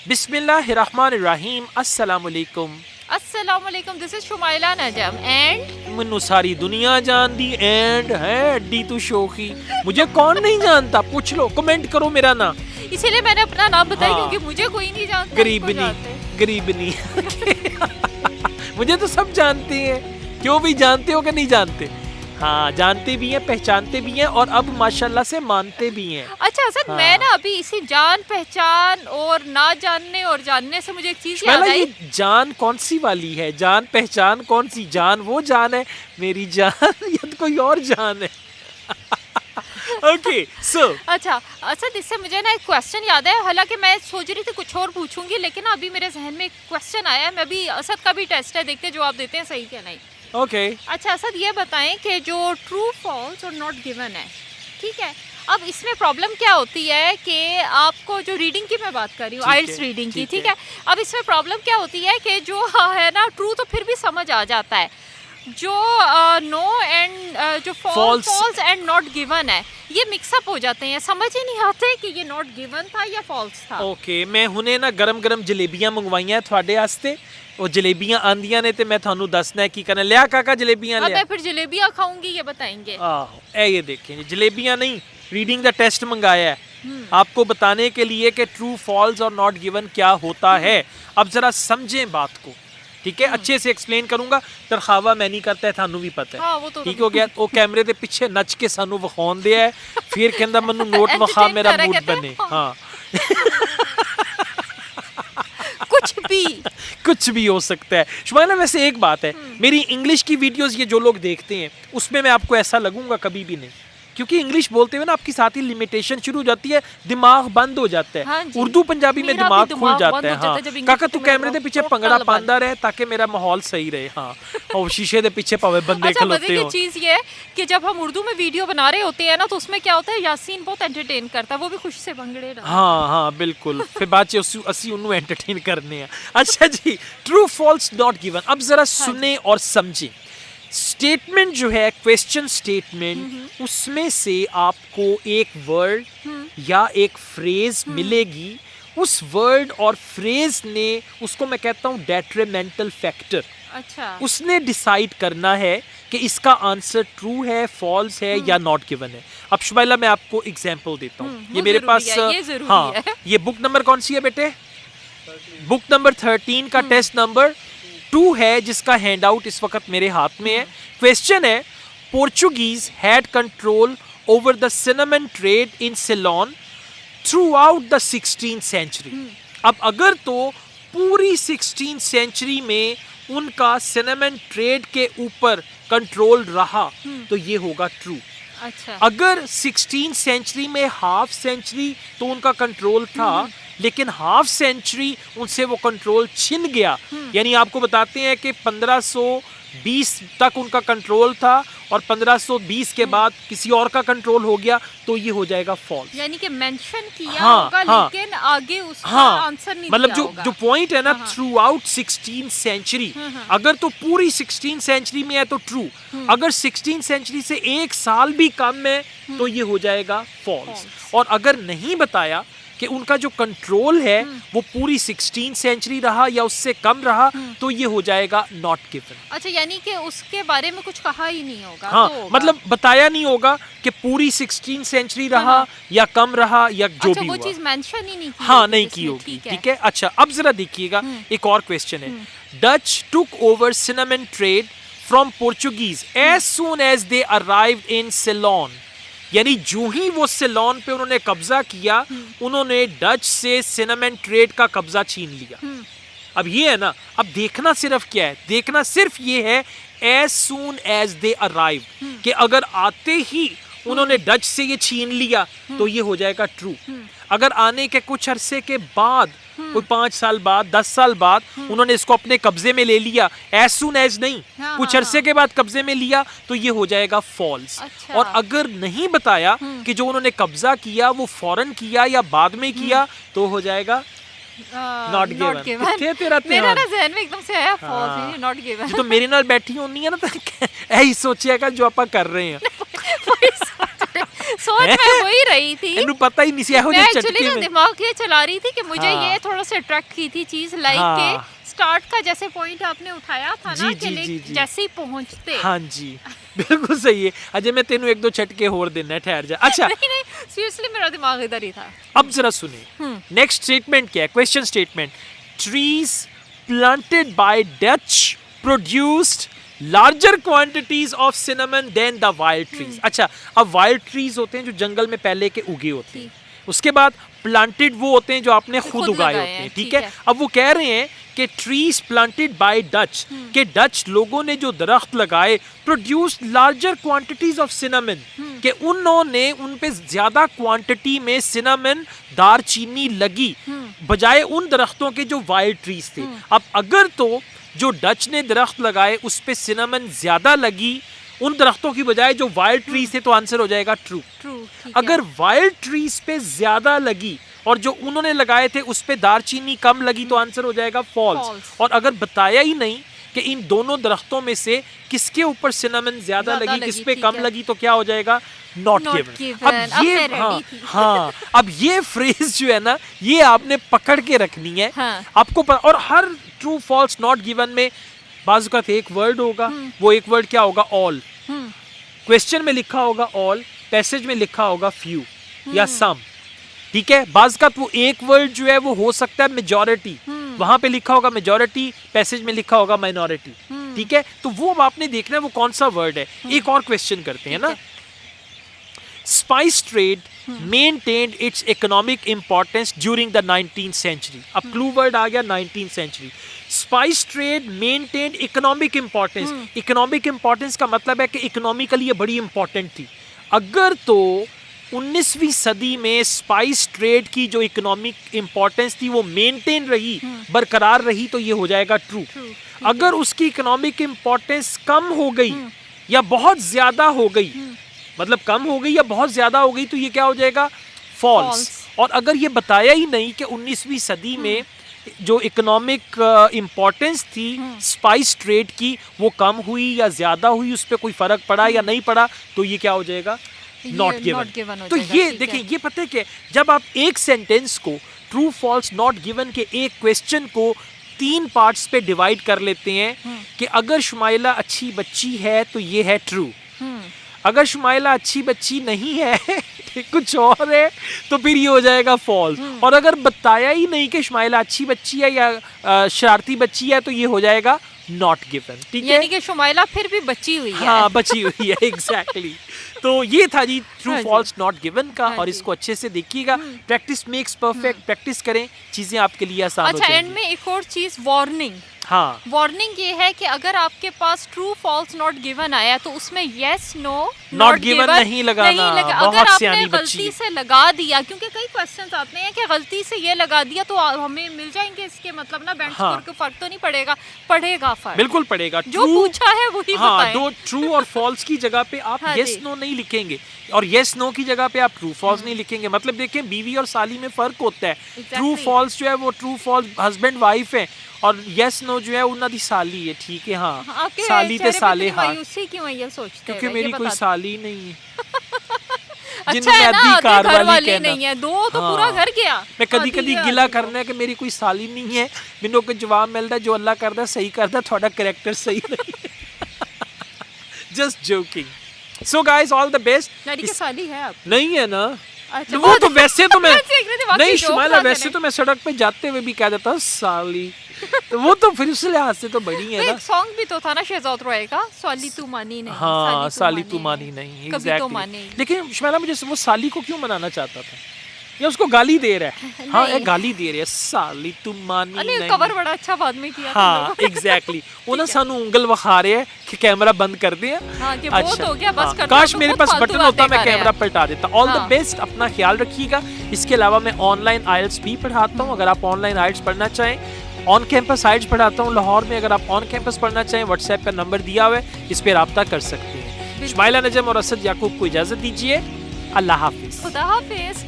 बिस्मिल्लाहिर्रहमानिर्रहीम। अस्सलामुअलैकुम। अस्सलामुअलैकुम, this is Shumaila Najam and Mannu सारी दुनिया जान दी एंड है अड्डी तू शोखी। मुझे कौन नहीं जानता, पूछ लो, कमेंट करो मेरा नाम। इसीलिए मैंने अपना नाम बताया हाँ। क्योंकि मुझे कोई नहीं जानता। गरीबनी मुझे तो सब जानते हैं। क्यों भी जानते हो कि नहीं जानते? हाँ, जानते भी हैं, पहचानते भी हैं और अब माशाल्लाह से मानते भी हैं। अच्छा असद, मैं ना अभी इसी जान पहचान और ना जानने और जानने से मुझे एक चीज याद आई। ये जान कौन सी वाली है? जान पहचान कौन सी? जान वो जान है मेरी जान या तो कोई और जान है? ओके सो अच्छा असद, इससे मुझे ना एक क्वेश्चन याद है। हालांकि मैं सोच रही थी कुछ और पूछूंगी, लेकिन ना अभी मेरे जहन में एक क्वेश्चन आया है। मैं अभी असद का भी टेस्ट है, देखते हैं जवाब देते हैं सही क्या नहीं। ओके अच्छा असद, ये बताएं कि जो ट्रू फॉल्स और नॉट गिवन है, ठीक है, अब इसमें प्रॉब्लम क्या होती है कि आपको जो रीडिंग की मैं बात कर रही हूँ, आइल्स रीडिंग की, ठीक है, अब इसमें प्रॉब्लम क्या होती है कि जो है ना ट्रू तो फिर भी समझ आ जाता है, जो नो एंड जो फॉल्स एंड नॉट गिवन है ये मिक्सअप हो जाते हैं, समझ ही नहीं आते कि ये नॉट गिवन था या फॉल्स था। ओके मैं हुने ना गरम गरम जलेबियां मंगवाइयां थोड़े वास्ते। वो जलेबियां आंदियां ने ते मैं थानू दसना है की करना। लिया काका जलेबियां लिया। मैं फिर जलेबियां खाऊंगी ये बताएंगे। ये देखें, जलेबियां नहीं, रीडिंग द टेस्ट मंगाया है आपको बताने के लिए कि ट्रू फॉल्स और नॉट गिवन क्या होता है। अब जरा समझें बात को, ठीक है? अच्छे से एक्सप्लेन करूंगा। तरखावा मैं नहीं करता है, थानू भी पता है। हाँ, वो तो ठीक हो गया। वो कैमरे के पीछे नच के सानू वखाउन दिया है, फिर कहंदा मन्नू नोट वखा मेरा मूड बने। हाँ कुछ भी हो सकता है। शुमाइला वैसे एक बात है, मेरी इंग्लिश की वीडियोस ये जो लोग देखते हैं उसमें मैं आपको ऐसा लगूंगा कभी भी नहीं, क्योंकि इंग्लिश बोलते हुए ना आपकी साथ ही लिमिटेशन शुरू हो जाती है, दिमाग बंद हो जाता है। हाँ उर्दू पंजाबी में दिमाग खुल जाता है। हाँ काका तू कैमरे के पीछे पंगड़ा पांदा रहे ताकि मेरा माहौल सही रहे। हाँ और शीशे के पीछे पावे बंदे खलोते हो। चीज ये है कि जब हम उर्दू में वीडियो बना रहे होते हैं ना, तो उसमें क्या होता है, यासीन बहुत एंटरटेन करता है, वो भी खुशी से भंगड़े रहा। हाँ बिल्कुल, फिर बात असी उन्हें एंटरटेन करने हैं। अच्छा जी, ट्रू फॉल्स नॉट गिवन। अब जरा सुने और समझें। स्टेटमेंट जो है, क्वेश्चन स्टेटमेंट, उसमें से आपको एक वर्ड या एक फ्रेज मिलेगी। उस वर्ड और फ्रेज ने, उसको मैं कहता हूँ डेट्रीमेंटल फैक्टर, अच्छा, उसने डिसाइड करना है कि इसका आंसर ट्रू है, फॉल्स है या नॉट गिवन है। अब शुमाइला मैं आपको एग्जांपल देता हूँ। ये मेरे पास हाँ, ये बुक नंबर कौन सी है बेटे? बुक नंबर 13 का टेस्ट नंबर 2 है, जिसका हैंड आउट इस वक्त मेरे हाथ में है। क्वेश्चन है, Portuguese had control over the cinnamon trade in Ceylon throughout the 16th century. अब अगर तो पूरी 16th सेंचुरी में उनका सिनेमन ट्रेड के ऊपर कंट्रोल रहा तो ये होगा ट्रू। अच्छा, अगर 16th सेंचुरी में हाफ सेंचुरी तो उनका कंट्रोल था, लेकिन हाफ सेंचुरी उनसे वो कंट्रोल छिन गया, यानी आपको बताते हैं कि 1520 तक उनका कंट्रोल था और 1520 के बाद किसी और का कंट्रोल हो गया, तो ये हो जाएगा फॉल्स। यानी कि मेंशन किया होगा लेकिन आगे उसका आंसर नहीं मतलब दिया होगा। जो पॉइंट है ना, थ्रू आउट 16th सेंचुरी, अगर तो पूरी 16th सेंचुरी में है तो ट्रू, अगर 16th सेंचुरी से एक साल भी कम है तो ये हो जाएगा फॉल्स। और अगर नहीं बताया कि उनका जो कंट्रोल है वो पूरी 16th सेंचुरी रहा या उससे कम रहा, तो ये हो जाएगा नॉट गिवन। अच्छा, यानी कि उसके बारे में कुछ कहा ही नहीं होगा। हाँ, तो होगा। मतलब बताया नहीं होगा कि पूरी 16th सेंचुरी रहा या कम रहा या जो भी वो हुआ। चीज मेंशन ही नहीं की। हाँ, नहीं की होगी। ठीक है। अच्छा, अब जरा देखिएगा, एक और क्वेश्चन है। Dutch took over cinnamon trade from Portuguese as soon as they arrived in Ceylon. यानी जो ही वो सिलोन पे उन्होंने कब्जा किया, उन्होंने डच से सिनेमन ट्रेड का कब्जा छीन लिया। अब ये है ना, अब देखना सिर्फ क्या है, देखना सिर्फ ये है as soon as they arrive, कि अगर आते ही उन्होंने डच से ये छीन लिया तो ये हो जाएगा ट्रू। अगर आने के कुछ अरसे के बाद, कोई 5 साल बाद, 10 साल बाद उन्होंने इसको अपने कब्जे में ले लिया, एज सून एज नहीं, कुछ अरसे के बाद कब्जे में लिया, तो ये हो जाएगा फॉल्स। अच्छा। और अगर नहीं बताया कि जो उन्होंने कब्जा किया वो फौरन किया या बाद में किया, तो हो जाएगा नॉट गिवन। मेरा ना ज़हन में एकदम से आया फॉल्स, नॉट गिवन। तो मेरे नाल बैठी होनी है ना, तो यही सोचिएगा जो आप कर रहे हैं। सोच मैं वही रही थी, ਇਹਨੂੰ ਪਤਾ ਹੀ ਨਹੀਂ ਸੀ ਇਹੋ मैं ਜਿਹੇ एक्चुअली ਝटके ना में दिमाग ये चला रही थी कि मुझे हाँ। ये थोड़ा सा अट्रैक्ट की थी चीज लाइक हाँ। के स्टार्ट का जैसे पॉइंट आपने उठाया था जी, ना जी, कि जी, जी। जैसे ही पहुंचते हाँ जी बिल्कुल सही है। अजय मैं तेनू एक दो झटके और देना है, ठहर जा। अच्छा नहीं नहीं सीरियसली मेरा दिमाग इधर ही था। अब जरा सुने नेक्स्ट स्टेटमेंट क्या है, question statement, trees planted by Dutch produced larger quantities of cinnamon than the wild trees. अच्छा अब वाइल्ड ट्रीज होते हैं जो जंगल में पहले के उगे होते हैं, उसके बाद प्लांटेड वो होते हैं जो आपने खुद उगाए होते हैं, ठीक है। अब वो कह रहे हैं कि ट्रीज प्लांटेड बाय डच, के डच लोगों ने जो दरख्त लगाए, produce larger quantities of cinnamon, कि उन्होंने उन पे ज्यादा क्वांटिटी में सिनेमन दारचीनी लगी बजाय उन दरख्तों के जो वाइल्ड ट्रीज थे। अब अगर तो जो डच ने दरख्त लगाए उस पे सिनेमन ज्यादा लगी उन दरख्तों की बजाय जो वाइल्ड ट्रीज थे, तो आंसर हो जाएगा ट्रू। अगर वाइल्ड ट्रीज पे ज्यादा लगी और जो उन्होंने लगाए थे उस पे दारचीनी कम लगी, तो आंसर हो जाएगा फॉल्स। और अगर बताया ही नहीं कि इन दोनों दरख्तों में से किसके ऊपर सिनेमन ज्यादा लगी किस पे कम लगी, तो क्या हो जाएगा नॉट गिवन। अब ये हाँ अब ये फ्रेज जो है ना ये आपने पकड़ के रखनी है। आपको और हर ट्रू फॉल्स नॉट गिवन में बाजू का एक वर्ड होगा, वो एक वर्ड क्या होगा, ऑल। क्वेश्चन में लिखा होगा ऑल, पैसेज में लिखा होगा फ्यू या सम, ठीक है। बाज का वो एक वर्ड जो है वो हो सकता है मेजॉरिटी, वहां पे लिखा होगा मेजॉरिटी, पैसेज में लिखा होगा माइनॉरिटी, ठीक है। तो वो अब आपने देखना है वो कौन सा वर्ड है। एक और क्वेश्चन करते हैं ना, spice trade maintained its economic importance during the 19th century। अब क्लू वर्ड आ गया 19th century। Spice trade maintained economic importance. Economic importance का मतलब है कि इकोनॉमिकली ये बड़ी इंपॉर्टेंट थी। अगर तो 19वीं सदी में स्पाइस ट्रेड की जो इकोनॉमिक इंपॉर्टेंस थी वो मेंटेन रही, बरकरार रही, तो ये हो जाएगा ट्रू। अगर उसकी इकोनॉमिक इंपॉर्टेंस कम हो गई या बहुत ज्यादा हो गई, मतलब कम हो गई या बहुत ज्यादा हो गई, तो ये क्या हो जाएगा फॉल्स। और अगर ये बताया ही नहीं कि 19वीं सदी में जो इकोनॉमिक इंपॉर्टेंस थी स्पाइस ट्रेड की वो कम हुई या ज्यादा हुई, उस पर कोई फर्क पड़ा या नहीं पड़ा, तो ये क्या हो जाएगा नॉट गिवन। तो ये देखिए ये पता है कि जब आप एक सेंटेंस को ट्रू फॉल्स नॉट गिवन के एक क्वेश्चन को 3 पार्ट्स पे डिवाइड कर लेते हैं कि अगर शुमाइला अच्छी बच्ची है तो ये है ट्रू, अगर शुमाइला अच्छी बच्ची नहीं है कुछ और है तो फिर ये हो जाएगा फॉल्स। और अगर बताया ही नहीं कि शुमाइला अच्छी बच्ची है या शरारती बच्ची है तो ये हो जाएगा नॉट गिवन, ठीक है। यानी कि शुमाइला फिर भी बची हुई है। हाँ बची हुई है एग्जैक्टली। तो ये था जी ट्रू फॉल्स नॉट गिवन का, और इसको अच्छे से देखिएगा। प्रैक्टिस मेक्स परफेक्ट, प्रैक्टिस करें चीजें आपके लिए आसान हो जाएंगी। अच्छा एंड में एक और चीज वार्निंग, हाँ वार्निंग ये है कि अगर आपके पास ट्रू फॉल्स नॉट गिवन आया तो उसमें यस नो नॉट गिवन नहीं लगाना। अगर आपने गलती से लगा दिया, क्योंकि कई क्वेश्चंस आते हैं कि गलती से ये लगा दिया तो हमें मिल जाएंगे इसके मतलब ना बैंक स्कोर को फर्क तो नहीं पड़ेगा, पड़ेगा फर्क, बिल्कुल पड़ेगा। जो पूछा है वही बताएं। दो ट्रू और फॉल्स की जगह पे आप यस नो नहीं लिखेंगे और यस नो की जगह पे आप ट्रू फॉल्स नहीं लिखेंगे। मतलब देखें बीवी और साली में फर्क होता है। ट्रू फॉल्स जो है वो ट्रू फॉल्स हस्बैंड वाइफ है और यस नो जो है उन्होंने दी साली है, ठीक है। हाँ साली ते साले हाँ, क्योंकि मेरी कोई साली नहीं है अच्छा है ना, घर वाली नहीं है, दो तो पूरा घर गया। मैं कदी कदी गिला करना है कि मेरी कोई साली नहीं है, मैनू को जवाब मिलता है जो अल्लाह करदा सही करदा, थोड़ा कैरेक्टर सही नहीं just joking. So guys all the best. लड़की की साली है आप? नहीं है ना। अच्छा, वो तो वैसे तो मैं नहीं जोक शुमाइला वैसे तो मैं सड़क पे जाते हुए भी कह देता हूँ साली, तो वो तो फिर उस लिहाज से तो बड़ी है ना। एक सॉन्ग भी तो था ना शहजाद रोय का, साली तू मानी नहीं। हाँ साली तू मानी नहीं, एग्जैक्टली। लेकिन शुमाइला मुझे वो साली को क्यों मनाना चाहता था, या उसको गाली दे रहा है? हाँ एक गाली दे रही है, साली तू मानी नहीं। कवर बड़ा अच्छा बाद में किया। हाँ एग्जैक्टली। वो ना सानू उंगल वखा रहे हैं कि कैमरा बंद कर दे। अच्छा हो गया, बस कर दो। काश मेरे पास बटन होता मैं कैमरा पलटा देता। ऑल द बेस्ट, अपना ख्याल रखिएगा। इसके अलावा मैं ऑनलाइन आइल्स भी पढ़ाता हूँ, अगर आप ऑनलाइन आइल्स पढ़ना चाहें। ऑन कैंपस आइल्स पढ़ाता हूँ लाहौर में, अगर आप ऑन कैंपस पढ़ना चाहें व्हाट्सएप का नंबर दिया हुआ है, इस पर रब्ता कर सकते हैं। शुमाइला नजम और असद याकूब को इजाजत दीजिए। अल्लाह हाफिज। खुदा हाफिज।